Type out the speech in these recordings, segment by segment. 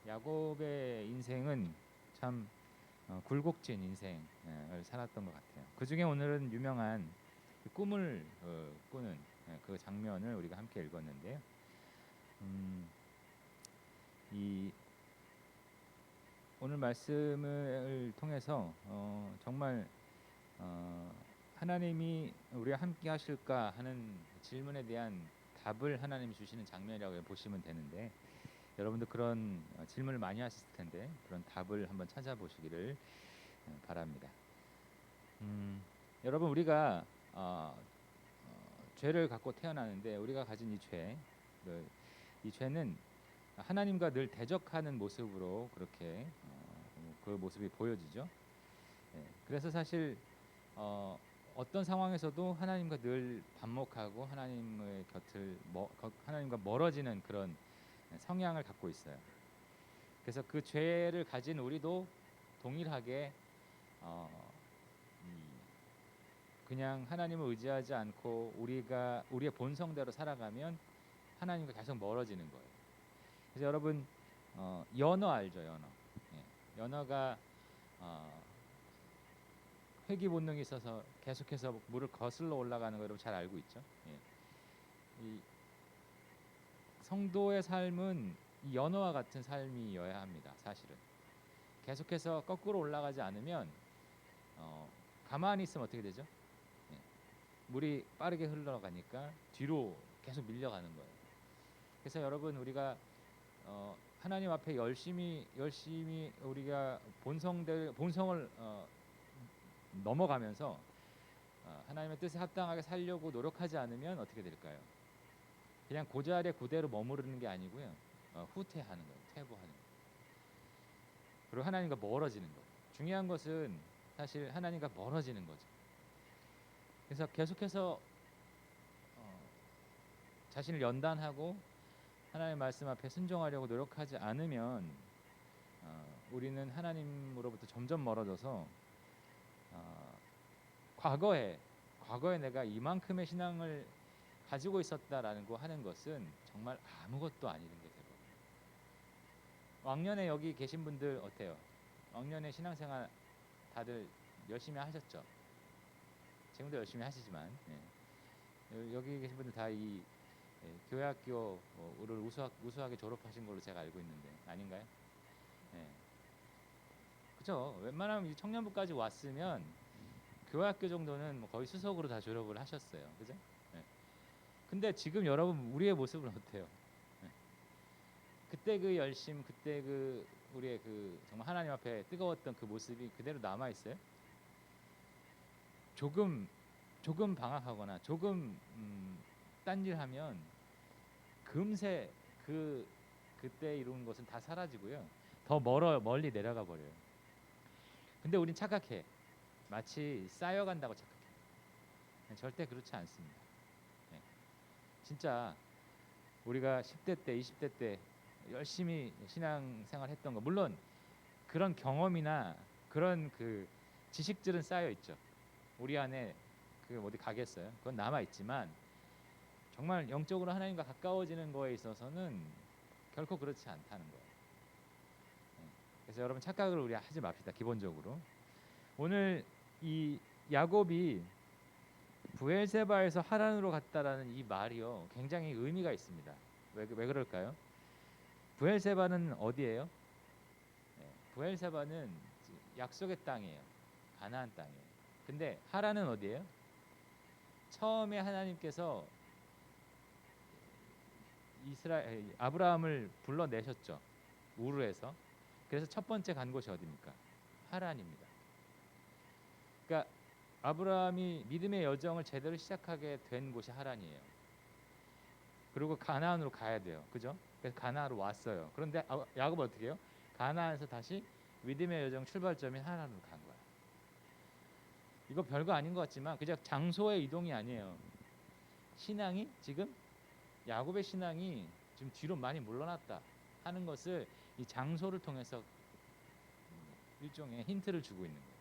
야곱의 인생은 참 굴곡진 인생을 살았던 것 같아요. 그 중에 오늘은 유명한 꿈을 꾸는 그 장면을 우리가 함께 읽었는데요. 음, 이 오늘 말씀을 통해서 정말 하나님이 우리와 함께 하실까 하는 질문에 대한 답을 하나님이 주시는 장면이라고 보시면 되는데, 여러분도 그런 질문을 많이 하셨을 텐데 그런 답을 한번 찾아보시기를 바랍니다. 여러분, 우리가 죄를 갖고 태어나는데 우리가 가진 이 죄, 이 죄는 하나님과 늘 대적하는 모습으로 그렇게 그 모습이 보여지죠. 그래서 사실 어떤 상황에서도 하나님과 늘 반목하고 하나님의 하나님과 멀어지는 그런 성향을 갖고 있어요. 그래서 그 죄를 가진 우리도 동일하게 어, 그냥 하나님을 의지하지 않고 우리의 본성대로 살아가면 하나님과 계속 멀어지는 거예요. 그래서 여러분, 연어 알죠? 연어. 연어가 어, 회귀 본능이 있어서 계속해서 물을 거슬러 올라가는 거 여러분 잘 알고 있죠? 이 성도의 삶은 이 연어와 같은 삶이어야 합니다. 사실은 계속해서 거꾸로 올라가지 않으면 가만히 있으면 어떻게 되죠? 예, 물이 빠르게 흘러가니까 뒤로 계속 밀려가는 거예요. 그래서 여러분, 우리가 하나님 앞에 열심히 우리가 본성을 넘어가면서 하나님의 뜻에 합당하게 살려고 노력하지 않으면 어떻게 될까요? 그냥 그 자리에 그대로 머무르는 게 아니고요, 후퇴하는 거예요. 퇴보하는 거예요. 그리고 하나님과 멀어지는 거예요. 중요한 것은 사실 하나님과 멀어지는 거죠. 그래서 계속해서 자신을 연단하고 하나님의 말씀 앞에 순종하려고 노력하지 않으면 우리는 하나님으로부터 점점 멀어져서 어, 과거에 내가 이만큼의 신앙을 가지고 있었다라는 거 하는 것은 정말 아무것도 아닌 게 되거든요. 왕년에 여기 계신 분들 어때요? 왕년에 신앙생활 다들 열심히 하셨죠? 지금도 열심히 하시지만, 여기 계신 분들 다 이 교회학교를 우수하게 졸업하신 걸로 제가 알고 있는데 아닌가요? 예. 그죠? 웬만하면 청년부까지 왔으면 교회학교 정도는 뭐 거의 수석으로 다 졸업을 하셨어요. 그죠? 예. 근데 지금 여러분 우리의 모습은 어때요? 예. 그때 그 열심, 그때 그 우리의 그 정말 하나님 앞에 뜨거웠던 그 모습이 그대로 남아 있어요? 조금 방황하거나 조금 딴일하면 금세 그때 이룬 것은 다 사라지고요. 더 멀리 내려가 버려요. 근데 우린 착각해. 마치 쌓여간다고 착각해. 절대 그렇지 않습니다. 예. 진짜 우리가 10대 때, 20대 때 열심히 신앙생활 했던 거, 물론 그런 경험이나 그런 그 지식들은 쌓여 있죠. 우리 안에 그 어디 가겠어요? 그건 남아 있지만 정말 영적으로 하나님과 가까워지는 거에 있어서는 결코 그렇지 않다는 거예요. 그래서 여러분, 착각을 우리 하지 맙시다. 기본적으로 오늘 이 야곱이 부엘세바에서 하란으로 갔다라는 이 말이요, 굉장히 의미가 있습니다. 왜 그럴까요? 부엘세바는 어디예요? 부엘세바는 약속의 땅이에요. 가나안 땅이에요. 근데 하란은 어디예요? 처음에 하나님께서 아브라함을 불러내셨죠. 우르에서. 그래서 첫 번째 간 곳이 어디입니까? 하란입니다. 그러니까 아브라함이 믿음의 여정을 제대로 시작하게 된 곳이 하란이에요. 그리고 가나안으로 가야 돼요. 그죠? 그래서 가나안으로 왔어요. 그런데 야곱은 어떻게 해요? 가나안에서 다시 믿음의 여정 출발점인 하란으로 간 거야. 이거 별거 아닌 것 같지만 그냥 장소의 이동이 아니에요. 신앙이 지금 야곱의 신앙이 지금 뒤로 많이 물러났다 하는 것을 이 장소를 통해서 일종의 힌트를 주고 있는 거예요.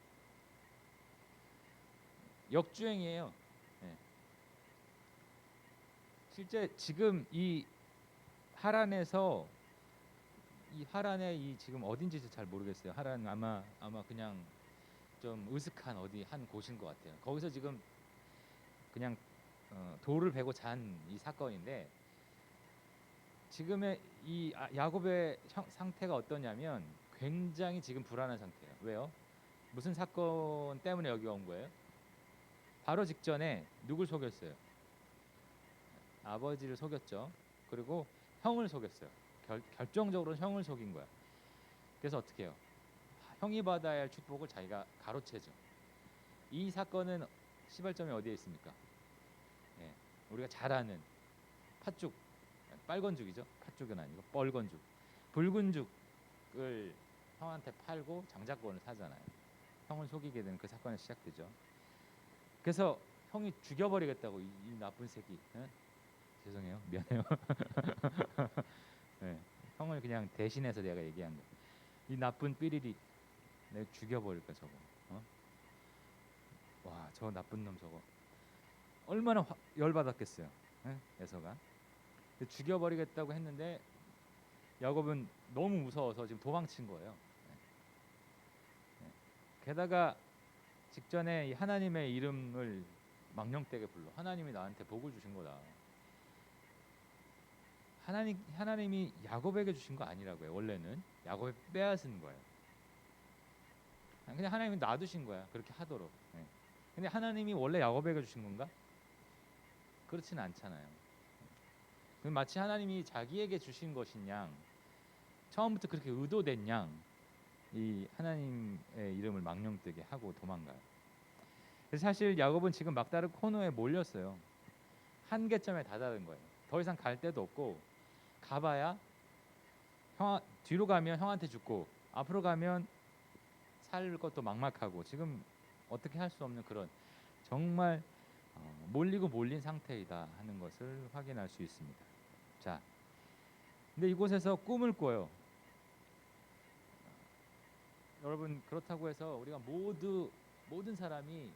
역주행이에요. 네. 실제 지금 이 하란에서 이 하란의 이 지금 어딘지 잘 모르겠어요. 하란 아마 그냥 좀 으슥한 어디 한 곳인 것 같아요. 거기서 지금 그냥 돌을 베고 잔 이 사건인데 지금의 이 야곱의 상태가 어떠냐면 굉장히 지금 불안한 상태예요. 왜요? 무슨 사건 때문에 여기 온 거예요? 바로 직전에 누굴 속였어요? 아버지를 속였죠. 그리고 형을 속였어요. 결정적으로 형을 속인 거야. 그래서 어떻게 해요? 형이 받아야 할 축복을 자기가 가로채죠. 이 사건은 시발점이 어디에 있습니까? 예, 우리가 잘 아는 팥죽, 빨간 죽이죠. 팥죽은 아니고 뻘건 죽, 붉은 죽을 형한테 팔고 장자권을 사잖아요. 형을 속이게 되는 그 사건이 시작되죠. 그래서 형이 죽여버리겠다고 이 나쁜 새끼. 예? 죄송해요, 미안해요. 예, 형을 그냥 대신해서 내가 얘기한 거. 이 나쁜 삐리리, 내가 죽여버릴까 저거. 와, 저 나쁜 놈 저거. 얼마나 열받았겠어요. 예? 에서가 죽여버리겠다고 했는데 야곱은 너무 무서워서 지금 도망친 거예요. 게다가 직전에 이 하나님의 이름을 망령되게 불러. 하나님이 나한테 복을 주신 거다. 하나님이 야곱에게 주신 거 아니라고요. 원래는 야곱에 빼앗은 거예요. 그냥 하나님이 놔두신 거야. 그렇게 하도록. 근데 하나님이 원래 야곱에게 주신 건가? 그렇지는 않잖아요. 마치 하나님이 자기에게 주신 것인 양, 처음부터 그렇게 의도된 양, 이 하나님의 이름을 망령되게 하고 도망가요. 그래서 사실 야곱은 지금 막다른 코너에 몰렸어요. 한계점에 다다른 거예요. 더 이상 갈 데도 없고, 가봐야 뒤로 가면 형한테 죽고, 앞으로 가면 살 것도 막막하고, 지금 어떻게 할 수 없는 그런 정말 몰리고 몰린 상태이다 하는 것을 확인할 수 있습니다. 자, 근데 이곳에서 꿈을 꿔요. 여러분, 그렇다고 해서 우리가 모든 사람이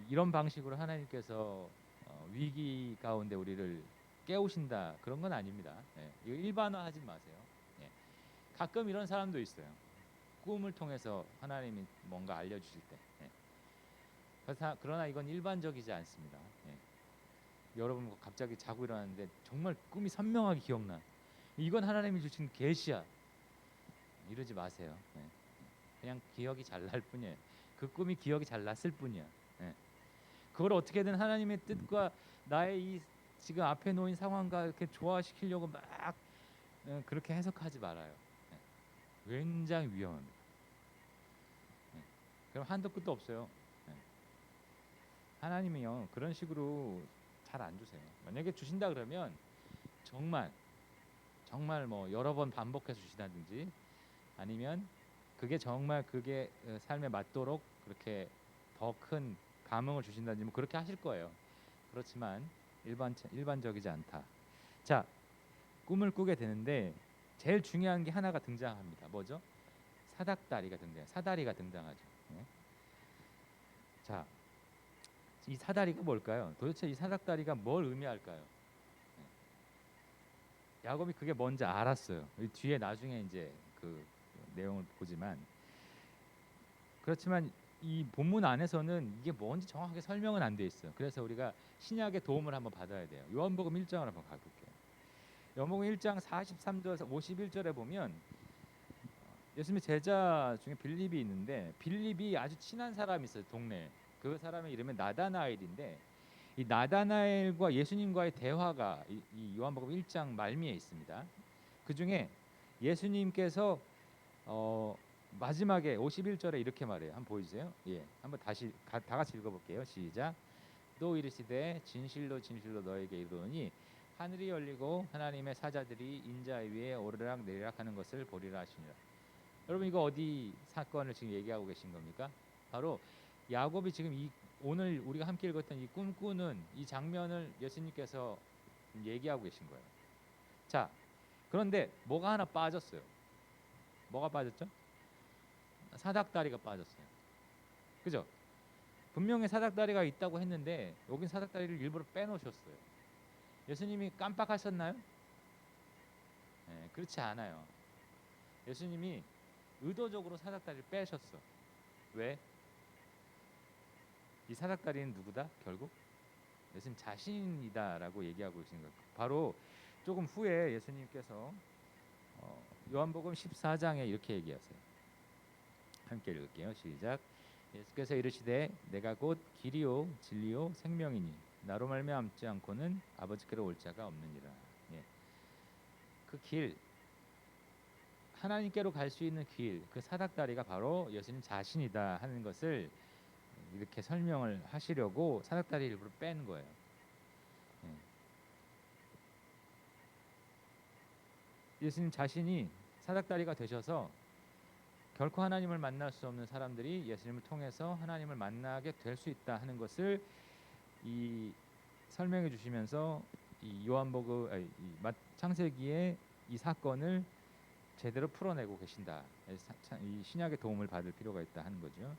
이런 방식으로 하나님께서 위기 가운데 우리를 깨우신다 그런 건 아닙니다. 이거 일반화하지 마세요. 가끔 이런 사람도 있어요. 꿈을 통해서 하나님이 뭔가 알려주실 때. 그러나 이건 일반적이지 않습니다. 여러분 갑자기 자고 일어났는데 정말 꿈이 선명하게 기억나. 이건 하나님이 주신 계시야. 이러지 마세요. 그냥 기억이 잘 날 뿐이에요. 그 꿈이 기억이 잘 났을 뿐이야. 그걸 어떻게든 하나님의 뜻과 나의 이 지금 앞에 놓인 상황과 이렇게 조화시키려고 막 그렇게 해석하지 말아요. 굉장히 위험합니다. 그럼 한도 끝도 없어요. 하나님이요 그런 식으로 잘 안 주세요. 만약에 주신다 그러면 정말 뭐 여러 번 반복해서 주시다든지 아니면 그게 정말 그게 삶에 맞도록 그렇게 더 큰 감흥을 주신다든지 뭐 그렇게 하실 거예요. 그렇지만 일반적이지 않다. 자, 꿈을 꾸게 되는데 제일 중요한 게 하나가 등장합니다. 뭐죠? 사닥다리가 등장하죠. 자, 이 사다리가 뭘까요? 도대체 이 사닥다리가 뭘 의미할까요? 야곱이 그게 뭔지 알았어요. 뒤에 나중에 이제 그 내용을 보지만 그렇지만 이 본문 안에서는 이게 뭔지 정확하게 설명은 안 돼 있어요. 그래서 우리가 신약의 도움을 한번 받아야 돼요. 요한복음 1장을 한번 가볼게요. 요한복음 1장 43절 51절에 보면 예수님의 제자 중에 빌립이 있는데 빌립이 아주 친한 사람이 있어요. 동네에. 그 사람의 이름은 나다나엘인데 이 나다나엘과 예수님과의 대화가 이 요한복음 1장 말미에 있습니다. 그 중에 예수님께서 마지막에 51절에 이렇게 말해요. 한번 보여주세요. 한번 다시 다 같이 읽어볼게요. 시작. 또 이르시되 진실로 진실로 너에게 이르노니 하늘이 열리고 하나님의 사자들이 인자 위에 오르락 내리락 하는 것을 보리라 하시니라. 여러분 이거 어디 사건을 지금 얘기하고 계신 겁니까? 바로 야곱이 지금 오늘 우리가 함께 읽었던 이 꿈꾸는 이 장면을 예수님께서 얘기하고 계신 거예요. 자, 그런데 뭐가 하나 빠졌어요. 뭐가 빠졌죠? 사닥다리가 빠졌어요. 그죠? 분명히 사닥다리가 있다고 했는데 여긴 사닥다리를 일부러 빼놓으셨어요. 예수님이 깜빡하셨나요? 그렇지 않아요. 예수님이 의도적으로 사닥다리를 빼셨어. 왜? 이 사닥다리는 누구다? 결국 예수님 자신이다라고 얘기하고 계신 거예요. 바로 조금 후에 예수님께서 요한복음 14장에 이렇게 얘기하세요. 함께 읽을게요. 시작. 예수께서 이르시되 내가 곧 길이요 진리요 생명이니 나로 말미암지 않고는 아버지께로 올 자가 없느니라. 예. 그 길, 하나님께로 갈 수 있는 길, 그 사닥다리가 바로 예수님 자신이다 하는 것을 이렇게 설명을 하시려고 사닥다리 일부러 뺀 거예요. 예수님 자신이 사닥다리가 되셔서 결코 하나님을 만날 수 없는 사람들이 예수님을 통해서 하나님을 만나게 될 수 있다 하는 것을 이 설명해 주시면서 이 요한복음 창세기의 이 사건을 제대로 풀어내고 계신다. 이 신약의 도움을 받을 필요가 있다 하는 거죠.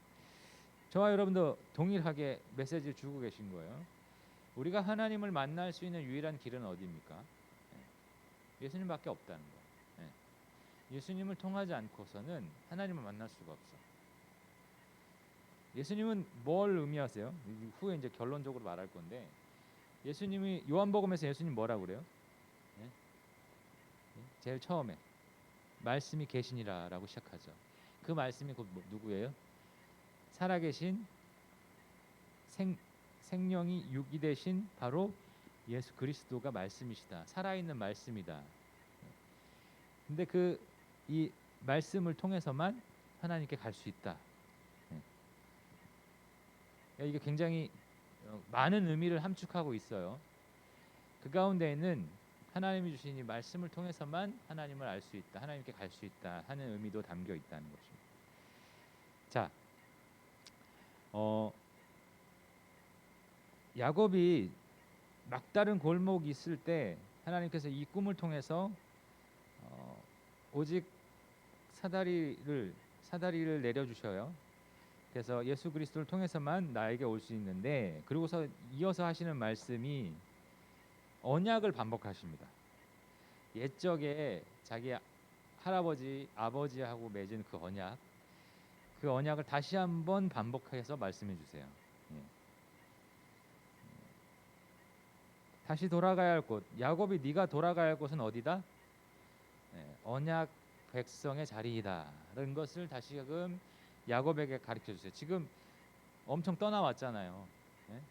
저와 여러분도 동일하게 메시지를 주고 계신 거예요. 우리가 하나님을 만날 수 있는 유일한 길은 어디입니까? 예수님밖에 없다는 거예요. 예수님을 통하지 않고서는 하나님을 만날 수가 없어. 예수님은 뭘 의미하세요? 후에 이제 결론적으로 말할 건데 예수님이 요한복음에서 예수님 뭐라고 그래요? 제일 처음에 말씀이 계시니라라고 시작하죠. 그 말씀이 곧 누구예요? 살아계신 생명이 육이 되신 바로 예수 그리스도가 말씀이시다. 살아있는 말씀이다. 근데 이 말씀을 통해서만 하나님께 갈 수 있다. 이게 굉장히 많은 의미를 함축하고 있어요. 그 가운데에는 하나님이 주신 이 말씀을 통해서만 하나님을 알 수 있다, 하나님께 갈 수 있다 하는 의미도 담겨 있다는 것입니다. 자, 야곱이 막다른 골목이 있을 때 하나님께서 이 꿈을 통해서 오직 사다리를 내려주셔요. 그래서 예수 그리스도를 통해서만 나에게 올 수 있는데, 그리고서 이어서 하시는 말씀이 언약을 반복하십니다. 옛적에 자기 할아버지 아버지하고 맺은 그 언약을 다시 한번 반복해서 말씀해 주세요. 다시 돌아가야 할 곳, 야곱이 네가 돌아가야 할 곳은 어디다? 언약 백성의 자리이다라는 것을 다시금 야곱에게 가르쳐 주세요. 지금 엄청 떠나왔잖아요.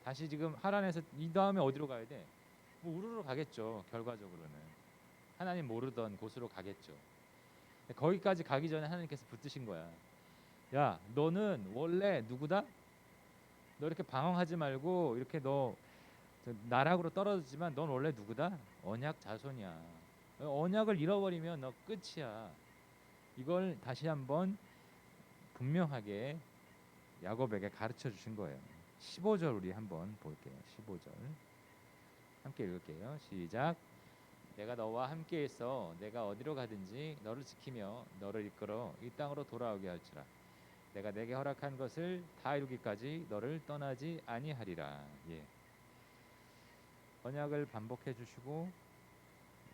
다시 지금 하란에서 이 다음에 어디로 가야 돼? 뭐 우르르 가겠죠. 결과적으로는 하나님 모르던 곳으로 가겠죠. 거기까지 가기 전에 하나님께서 붙드신 거야. 야, 너는 원래 누구다? 너 이렇게 방황하지 말고 이렇게 너 나락으로 떨어지지만 넌 원래 누구다? 언약 자손이야. 언약을 잃어버리면 너 끝이야. 이걸 다시 한번 분명하게 야곱에게 가르쳐 주신 거예요. 15절 우리 한번 볼게요. 15절 함께 읽을게요. 시작. 내가 너와 함께 있어 내가 어디로 가든지 너를 지키며 너를 이끌어 이 땅으로 돌아오게 할지라. 내가 내게 허락한 것을 다 이루기까지 너를 떠나지 아니하리라. 언약을 반복해 주시고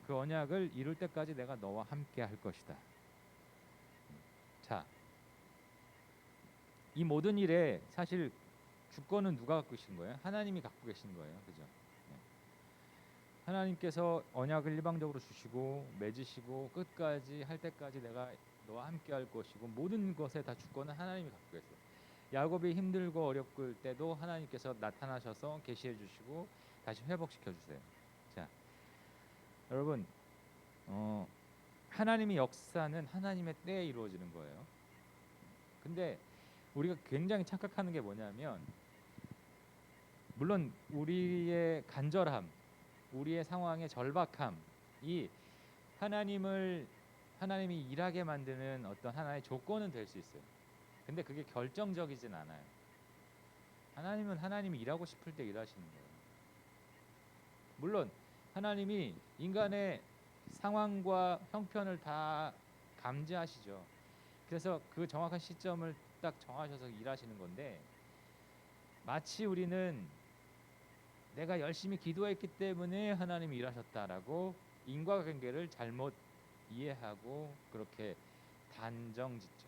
그 언약을 이룰 때까지 내가 너와 함께 할 것이다. 자, 이 모든 일에 사실 주권은 누가 갖고 계신 거예요? 하나님이 갖고 계신 거예요. 그죠? 하나님께서 언약을 일방적으로 주시고 맺으시고 끝까지 할 때까지 내가 너와 함께 할 것이고 모든 것에 다 주권은 하나님이 갖고 계세요. 야곱이 힘들고 어렵을 때도 하나님께서 나타나셔서 계시해 주시고 다시 회복시켜 주세요. 자, 여러분, 하나님의 역사는 하나님의 때에 이루어지는 거예요. 근데 우리가 굉장히 착각하는 게 뭐냐면, 물론 우리의 간절함, 우리의 상황의 절박함이 하나님이 일하게 만드는 어떤 하나의 조건은 될 수 있어요. 근데 그게 결정적이진 않아요. 하나님은 하나님이 일하고 싶을 때 일하시는 거예요. 물론 하나님이 인간의 상황과 형편을 다 감지하시죠. 그래서 그 정확한 시점을 딱 정하셔서 일하시는 건데, 마치 우리는 내가 열심히 기도했기 때문에 하나님이 일하셨다라고 인과관계를 잘못 이해하고 그렇게 단정짓죠.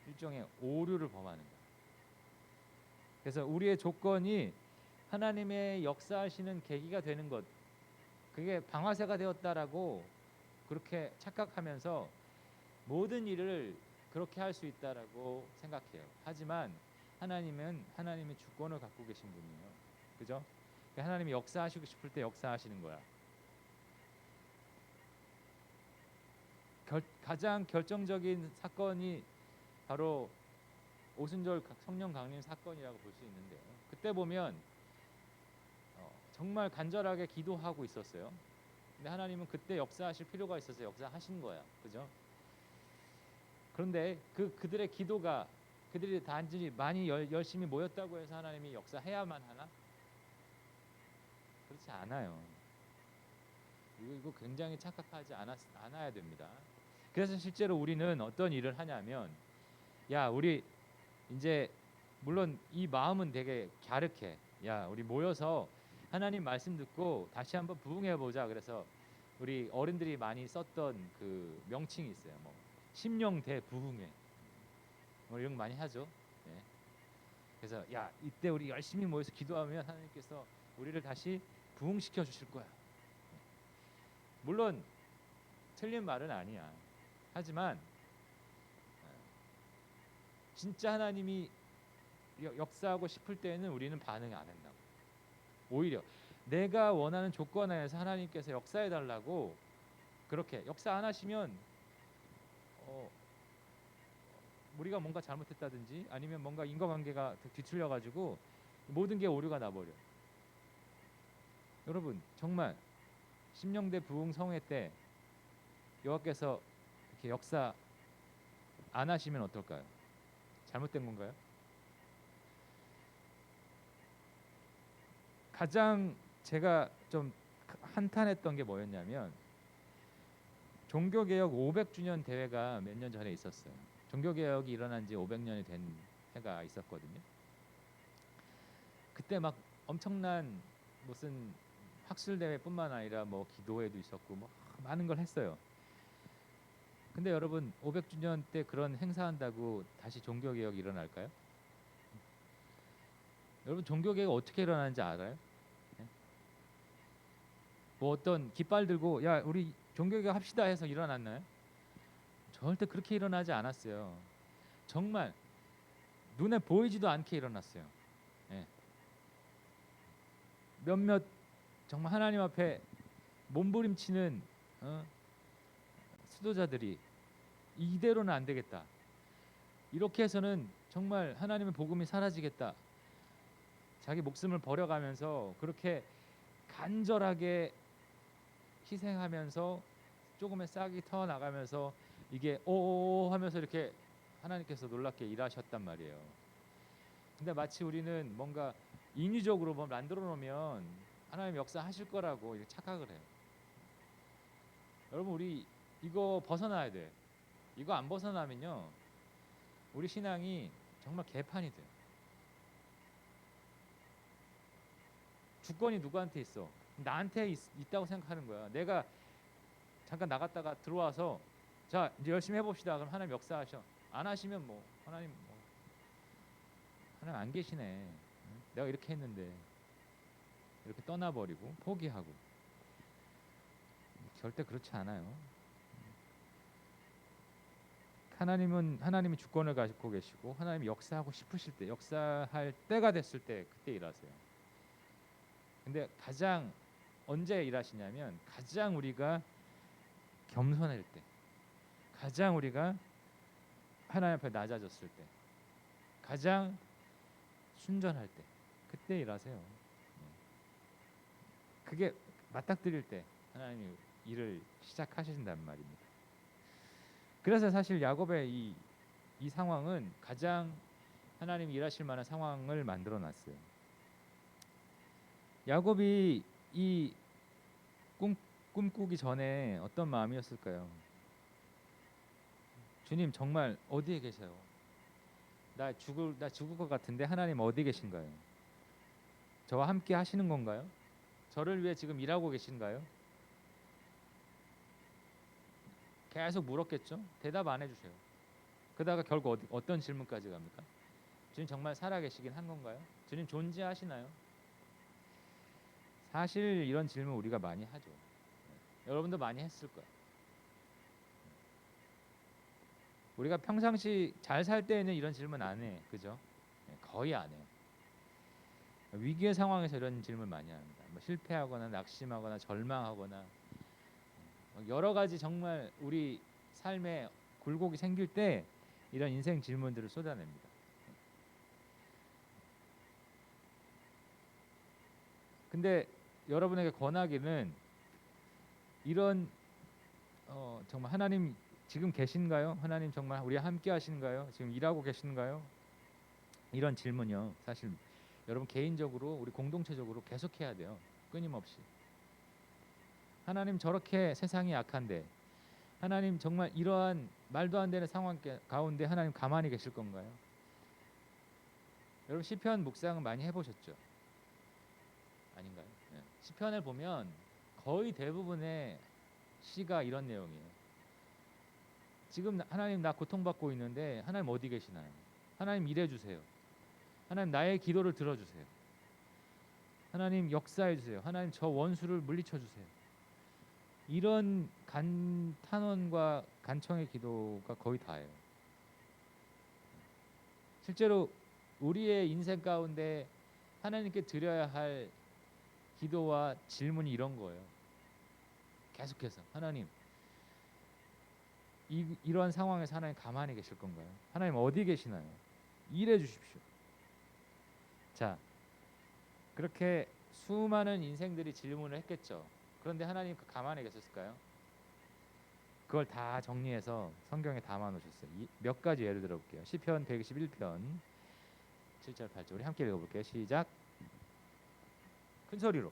일종의 오류를 범하는 거예요. 그래서 우리의 조건이 하나님의 역사하시는 계기가 되는 것, 그게 방아쇠가 되었다라고 그렇게 착각하면서 모든 일을 그렇게 할 수 있다라고 생각해요. 하지만 하나님은 하나님의 주권을 갖고 계신 분이에요. 그죠? 하나님이 역사하시고 싶을 때 역사하시는 거야. 가장 결정적인 사건이 바로 오순절 성령 강림 사건이라고 볼 수 있는데요. 그때 보면 정말 간절하게 기도하고 있었어요. 근데 하나님은 그때 역사하실 필요가 있어서 역사하신 거야. 그죠? 그런데 그들의 기도가, 그들이 단지 많이 열심히 모였다고 해서 하나님이 역사해야만 하나? 그렇지 않아요. 이거 굉장히 착각하지 않아야 됩니다. 그래서 실제로 우리는 어떤 일을 하냐면, 야, 우리 이제 물론 이 마음은 되게 갸륵해. 야, 우리 모여서 하나님 말씀 듣고 다시 한번 부흥해 보자. 그래서 우리 어른들이 많이 썼던 그 명칭이 있어요. 뭐 심령 대부흥회, 뭐 이런 거 많이 하죠. 네. 그래서 야, 이때 우리 열심히 모여서 기도하면 하나님께서 우리를 다시 부흥시켜 주실 거야. 물론 틀린 말은 아니야. 하지만 진짜 하나님이 역사하고 싶을 때는 우리는 반응 안 한다고. 오히려 내가 원하는 조건 하에서 하나님께서 역사해 달라고 그렇게 역사 안 하시면 우리가 뭔가 잘못했다든지 아니면 뭔가 인과관계가 뒤틀려 가지고 모든 게 오류가 나버려. 여러분 정말 심령대 부흥 성회 때 여호와께서 이렇게 역사 안 하시면 어떨까요? 잘못된 건가요? 가장 제가 좀 한탄했던 게 뭐였냐면 종교개혁 500주년 대회가 몇 년 전에 있었어요. 종교개혁이 일어난 지 500년이 된 해가 있었거든요. 그때 막 엄청난 무슨 학술 대회뿐만 아니라 뭐 기도회도 있었고 뭐 많은 걸 했어요. 근데 여러분 500주년 때 그런 행사한다고 다시 종교개혁이 일어날까요? 여러분 종교개혁 어떻게 일어나는지 알아요? 네? 뭐 어떤 깃발 들고 야 우리 종교개혁 합시다 해서 일어났나요? 절대 그렇게 일어나지 않았어요. 정말 눈에 보이지도 않게 일어났어요. 예. 몇몇 정말 하나님 앞에 몸부림치는 수도자들이 이대로는 안 되겠다. 이렇게 해서는 정말 하나님의 복음이 사라지겠다. 자기 목숨을 버려가면서 그렇게 간절하게 희생하면서 조금의 싹이 터 나가면서 이게 오 하면서 이렇게 하나님께서 놀랍게 일하셨단 말이에요. 근데 마치 우리는 뭔가 인위적으로 뭐 만들어 놓으면 하나님 역사하실 거라고 이렇게 착각을 해요. 여러분 우리 이거 벗어나야 돼. 이거 안 벗어나면요 우리 신앙이 정말 개판이 돼요. 주권이 누구한테 있어? 나한테 있다고 생각하는 거야. 내가 잠깐 나갔다가 들어와서 자 이제 열심히 해봅시다. 그럼 하나님 역사하셔. 안 하시면 뭐 하나님 하나님 안 계시네. 내가 이렇게 했는데 이렇게 떠나버리고 포기하고 절대 그렇지 않아요. 하나님은 하나님이 주권을 가지고 계시고 하나님이 역사하고 싶으실 때 역사할 때가 됐을 때 그때 일하세요. 근데 가장 언제 일하시냐면 가장 우리가 겸손할 때, 가장 우리가 하나님 앞에 낮아졌을 때, 가장 순전할 때 그때 일하세요. 그게 맞닥뜨릴 때 하나님이 일을 시작하신단 말입니다. 그래서 사실 야곱의 이 상황은 가장 하나님이 일하실 만한 상황을 만들어 놨어요. 야곱이 이 꿈꾸기 전에 어떤 마음이었을까요? 주님 정말 어디에 계세요? 나 죽을 것 같은데 하나님 어디 계신가요? 저와 함께 하시는 건가요? 저를 위해 지금 일하고 계신가요? 계속 물었겠죠. 대답 안 해주세요. 그러다가 결국 어떤 질문까지 갑니까? 주님 정말 살아계시긴 한 건가요? 주님 존재하시나요? 사실 이런 질문 우리가 많이 하죠. 여러분도 많이 했을 거예요. 우리가 평상시 잘 살 때에는 이런 질문 안 해, 그죠? 거의 안 해요. 위기의 상황에서 이런 질문 많이 합니다. 뭐 실패하거나 낙심하거나 절망하거나 여러 가지 정말 우리 삶에 굴곡이 생길 때 이런 인생 질문들을 쏟아냅니다. 근데 여러분에게 권하기는 이런 정말 하나님 지금 계신가요? 하나님 정말 우리와 함께 하시는가요? 지금 일하고 계신가요? 이런 질문요. 사실 여러분 개인적으로 우리 공동체적으로 계속 해야 돼요. 끊임없이. 하나님 저렇게 세상이 약한데 하나님 정말 이러한 말도 안 되는 상황 가운데 하나님 가만히 계실 건가요? 여러분 시편 묵상은 많이 해보셨죠? 아닌가요? 네. 시편을 보면 거의 대부분의 시가 이런 내용이에요. 지금 하나님 나 고통받고 있는데 하나님 어디 계시나요? 하나님 일해주세요. 하나님 나의 기도를 들어주세요. 하나님 역사해주세요. 하나님 저 원수를 물리쳐주세요. 이런 탄원과 간청의 기도가 거의 다예요. 실제로 우리의 인생 가운데 하나님께 드려야 할 기도와 질문이 이런 거예요. 계속해서 하나님 이러한 상황에서 하나님 가만히 계실 건가요? 하나님 어디 계시나요? 일해 주십시오. 자, 그렇게 수많은 인생들이 질문을 했겠죠. 그런데 하나님 가만히 계셨을까요? 그걸 다 정리해서 성경에 담아 놓으셨어요. 몇 가지 예를 들어 볼게요. 시편 121편 7절 8절 우리 함께 읽어 볼게요. 시작. 큰 소리로.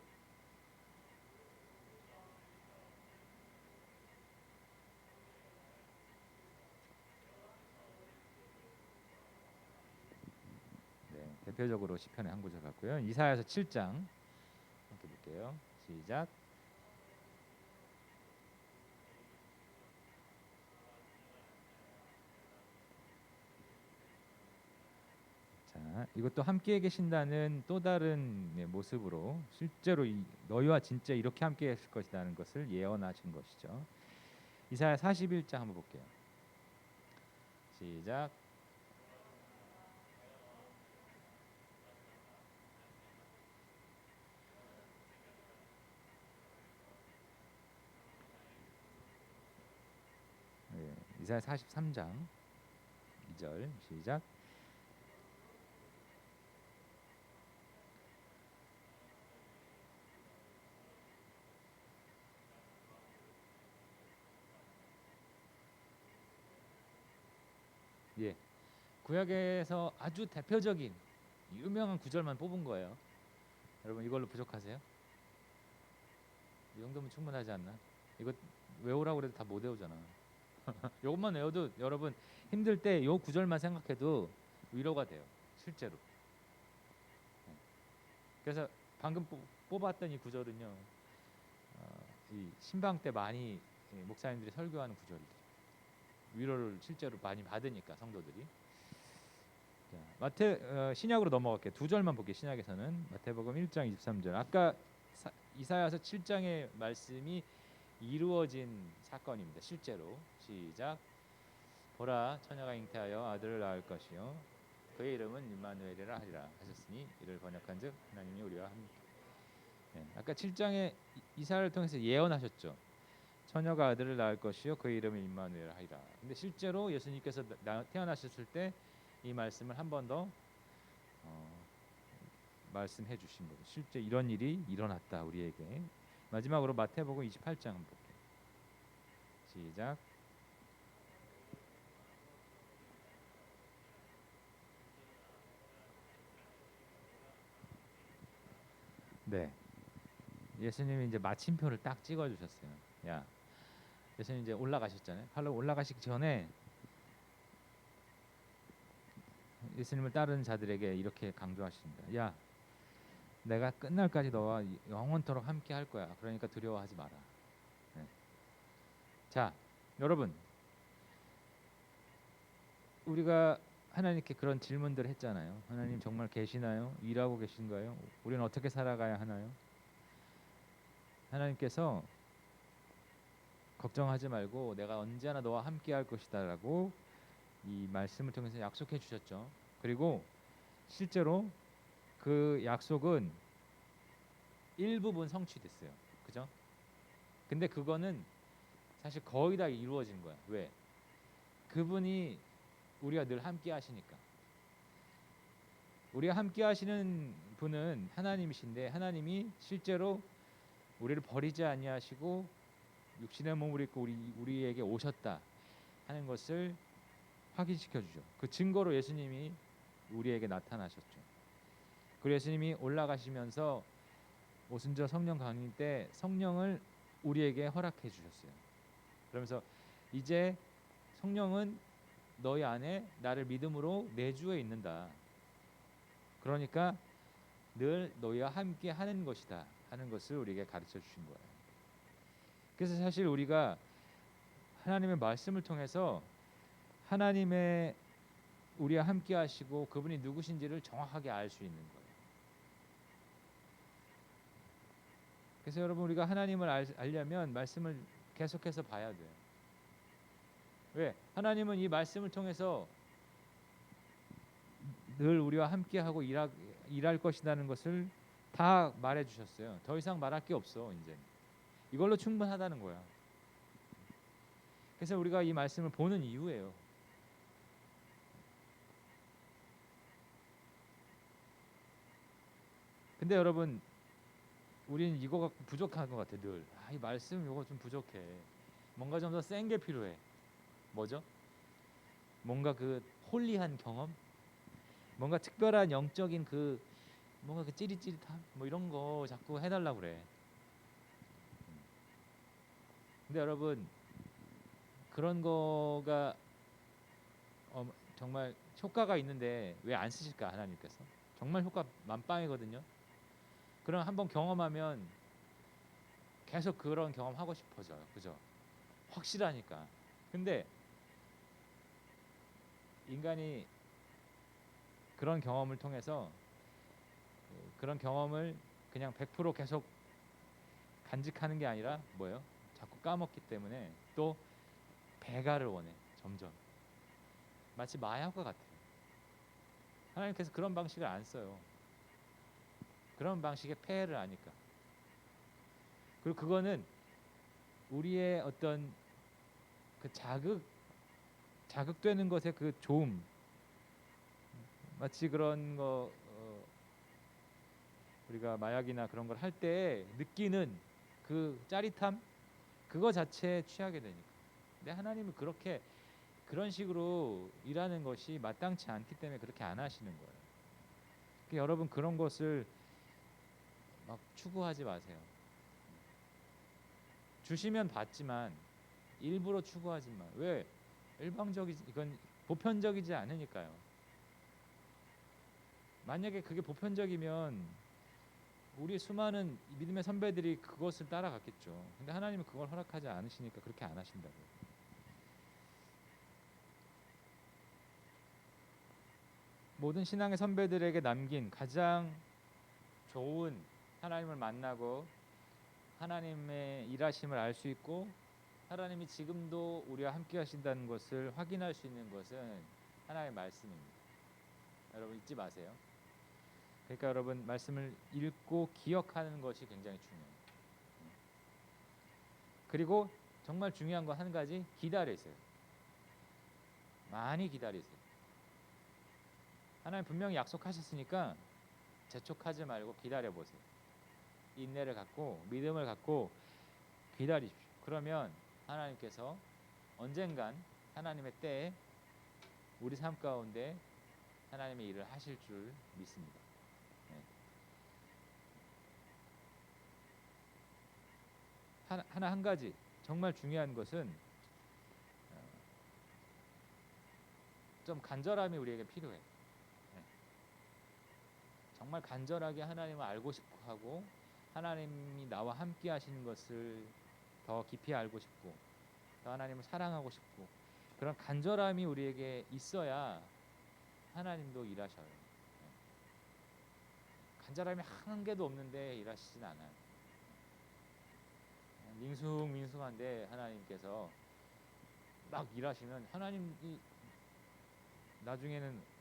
네, 대표적으로 시편의 한 구절 같고요. 이사야서 7장 함께 볼게요. 시작. 자, 이것도 함께 계신다는 또 다른 모습으로 실제로 너희와 진짜 이렇게 함께 하실 것이라는 것을 예언하신 것이죠. 이사야 41장 한번 볼게요. 시작. 네, 이사야 43장 2절 시작. 예, 구약에서 아주 대표적인 유명한 구절만 뽑은 거예요. 여러분 이걸로 부족하세요? 이 정도면 충분하지 않나? 이거 외우라고 그래도 다 못 외우잖아. 이것만 외워도 여러분 힘들 때 이 구절만 생각해도 위로가 돼요. 실제로. 그래서 방금 뽑았던 이 구절은요. 이 신방 때 많이 목사님들이 설교하는 구절이죠. 위로를 실제로 많이 받으니까 성도들이. 자, 신약으로 넘어갈게요. 두 절만 볼게요. 신약에서는 마태복음 1장 23절. 아까 이사야서 7장의 말씀이 이루어진 사건입니다. 실제로 시작. 보라 처녀가 잉태하여 아들을 낳을 것이요 그의 이름은 임마누엘이라 하리라 하셨으니 이를 번역한즉 하나님이 우리와 함께. 네, 아까 7장에 이사야를 통해서 예언하셨죠. 처녀가 아들을 낳을 것이요 그의 이름은 임마누엘 하리라. 근데 실제로 예수님께서 태어나셨을 때 이 말씀을 한 번 더 말씀해 주신 거죠. 실제 이런 일이 일어났다 우리에게. 마지막으로 마태복음 28장 한번 볼게요. 시작. 네, 예수님이 이제 마침표를 딱 찍어 주셨어요. 야, 예수님 이제 올라가셨잖아요. 바로 올라가시기 전에 예수님을 따르는 자들에게 이렇게 강조하십니다. 야, 내가 끝날까지 너와 영원토록 함께 할 거야. 그러니까 두려워하지 마라. 네. 자, 여러분, 우리가 하나님께 그런 질문들 했잖아요. 하나님 정말 계시나요? 일하고 계신가요? 우리는 어떻게 살아가야 하나요? 하나님께서 걱정하지 말고 내가 언제나 너와 함께 할 것이다라고 이 말씀을 통해서 약속해 주셨죠. 그리고 실제로 그 약속은 일부분 성취됐어요. 그죠? 근데 그거는 사실 거의 다 이루어진 거야. 왜? 그분이 우리가 늘 함께 하시니까. 우리가 함께 하시는 분은 하나님이신데 하나님이 실제로 우리를 버리지 아니하시고 육신의 몸을 입고 우리에게 오셨다 하는 것을 확인시켜 주죠. 그 증거로 예수님이 우리에게 나타나셨죠. 그 예수님이 올라가시면서 오순절 성령 강림 때 성령을 우리에게 허락해 주셨어요. 그러면서 이제 성령은 너희 안에 나를 믿음으로 내주에 있는다. 그러니까 늘 너희와 함께 하는 것이다 하는 것을 우리에게 가르쳐 주신 거예요. 그래서 사실 우리가 하나님의 말씀을 통해서 하나님의 우리와 함께 하시고 그분이 누구신지를 정확하게 알 수 있는 거예요. 그래서 여러분 우리가 하나님을 알려면 말씀을 계속해서 봐야 돼요. 왜? 하나님은 이 말씀을 통해서 늘 우리와 함께하고 일할 것이라는 것을 다 말해 주셨어요. 더 이상 말할 게 없어. 이제 이걸로 충분하다는 거야. 그래서 우리가 이 말씀을 보는 이유예요. 근데 여러분 우리는 이거 갖고 부족한 것 같아. 늘 이 말씀 이거 좀 부족해. 뭔가 좀 더 센 게 필요해. 뭐죠? 뭔가 그 홀리한 경험, 뭔가 특별한 영적인 그 뭔가 그 찌릿찌릿함, 뭐 이런 거 자꾸 해달라 그래. 근데 여러분 그런 거가 정말 효과가 있는데 왜 안 쓰실까 하나님께서? 정말 효과 만빵이거든요. 그럼 한번 경험하면 계속 그런 경험 하고 싶어져요. 그죠? 확실하니까. 근데 인간이 그런 경험을 통해서 그런 경험을 그냥 100% 계속 간직하는 게 아니라 뭐예요? 자꾸 까먹기 때문에 또 배가를 원해. 점점. 마치 마약과 같아요. 하나님께서 그런 방식을 안 써요. 그런 방식의 폐해를 아니까. 그리고 그거는 우리의 어떤 그 자극되는 것의 그 좋음, 마치 그런 거 우리가 마약이나 그런 걸 할 때 느끼는 그 짜릿함, 그거 자체에 취하게 되니까. 근데 하나님은 그렇게 그런 식으로 일하는 것이 마땅치 않기 때문에 그렇게 안 하시는 거예요. 그러니까 여러분 그런 것을 막 추구하지 마세요. 주시면 받지만 일부러 추구하지 마. 왜? 이건 보편적이지 않으니까요. 만약에 그게 보편적이면 우리 수많은 믿음의 선배들이 그것을 따라갔겠죠. 근데 하나님은 그걸 허락하지 않으시니까 그렇게 안 하신다고요. 모든 신앙의 선배들에게 남긴 가장 좋은 하나님을 만나고 하나님의 일하심을 알 수 있고 하나님이 지금도 우리와 함께 하신다는 것을 확인할 수 있는 것은 하나님의 말씀입니다. 여러분 잊지 마세요. 그러니까 여러분 말씀을 읽고 기억하는 것이 굉장히 중요해요. 그리고 정말 중요한 건 한 가지, 기다리세요. 많이 기다리세요. 하나님 분명히 약속하셨으니까 재촉하지 말고 기다려보세요. 인내를 갖고 믿음을 갖고 기다리십시오. 그러면 하나님께서 언젠간 하나님의 때에 우리 삶 가운데 하나님의 일을 하실 줄 믿습니다. 네. 하나 한 가지 정말 중요한 것은 좀 간절함이 우리에게 필요해. 네. 정말 간절하게 하나님을 알고 싶어 하고 하나님이 나와 함께 하시는 것을 더 깊이 알고 싶고 더 하나님을 사랑하고 싶고 그런 간절함이 우리에게 있어야 하나님도 일하셔요. 간절함이 한 개도 없는데 일하시진 않아요. 밍숭밍숭한데 하나님께서 막 일하시면 하나님이 나중에는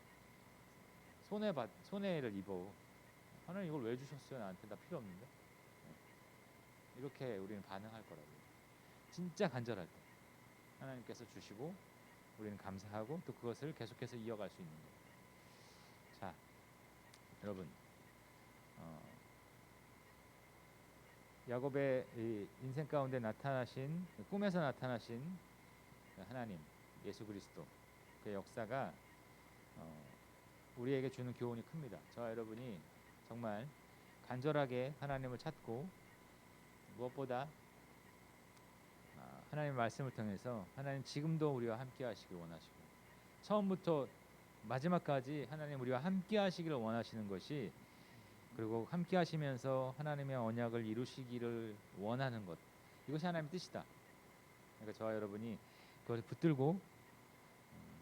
손해를 입어. 하나님 이걸 왜 주셨어요? 나한테 나 필요 없는데. 이렇게 우리는 반응할 거라고요. 진짜 간절할 때 하나님께서 주시고 우리는 감사하고 또 그것을 계속해서 이어갈 수 있는 거예요. 자, 여러분, 야곱의 인생 가운데 나타나신 꿈에서 나타나신 하나님, 예수 그리스도 그 역사가 우리에게 주는 교훈이 큽니다. 저와 여러분이 정말 간절하게 하나님을 찾고 무엇보다 하나님의 말씀을 통해서 하나님 지금도 우리와 함께 하시길 원하시고 처음부터 마지막까지 하나님 우리와 함께 하시기를 원하시는 것이 그리고 함께 하시면서 하나님의 언약을 이루시기를 원하는 것 이것이 하나님의 뜻이다. 그러니까 저와 여러분이 그것을 붙들고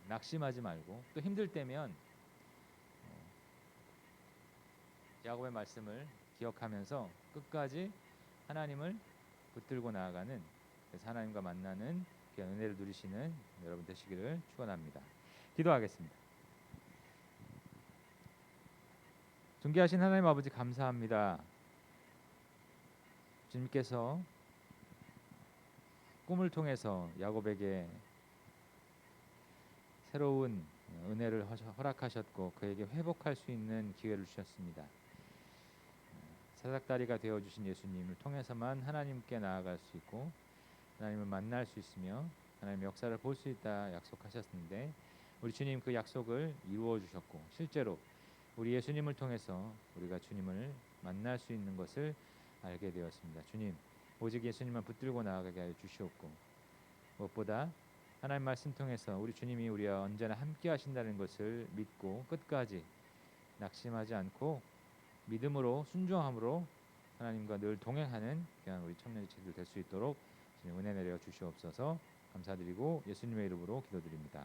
낙심하지 말고 또 힘들 때면 야곱의 말씀을 기억하면서 끝까지 하나님을 붙들고 나아가는 그래서 하나님과 만나는 은혜를 누리시는 여러분 되시기를 축원합니다. 기도하겠습니다. 존귀하신 하나님 아버지 감사합니다. 주님께서 꿈을 통해서 야곱에게 새로운 은혜를 허락하셨고 그에게 회복할 수 있는 기회를 주셨습니다. 사닥다리가 되어주신 예수님을 통해서만 하나님께 나아갈 수 있고 하나님을 만날 수 있으며 하나님의 역사를 볼 수 있다 약속하셨는데 우리 주님 그 약속을 이루어 주셨고 실제로 우리 예수님을 통해서 우리가 주님을 만날 수 있는 것을 알게 되었습니다. 주님 오직 예수님만 붙들고 나아가게 하여 주시옵고 무엇보다 하나님 말씀 통해서 우리 주님이 우리와 언제나 함께 하신다는 것을 믿고 끝까지 낙심하지 않고 믿음으로 순종함으로 하나님과 늘 동행하는 귀한 우리 청년지체들 될 수 있도록 주님 은혜 내려 주시옵소서. 감사드리고 예수님의 이름으로 기도드립니다.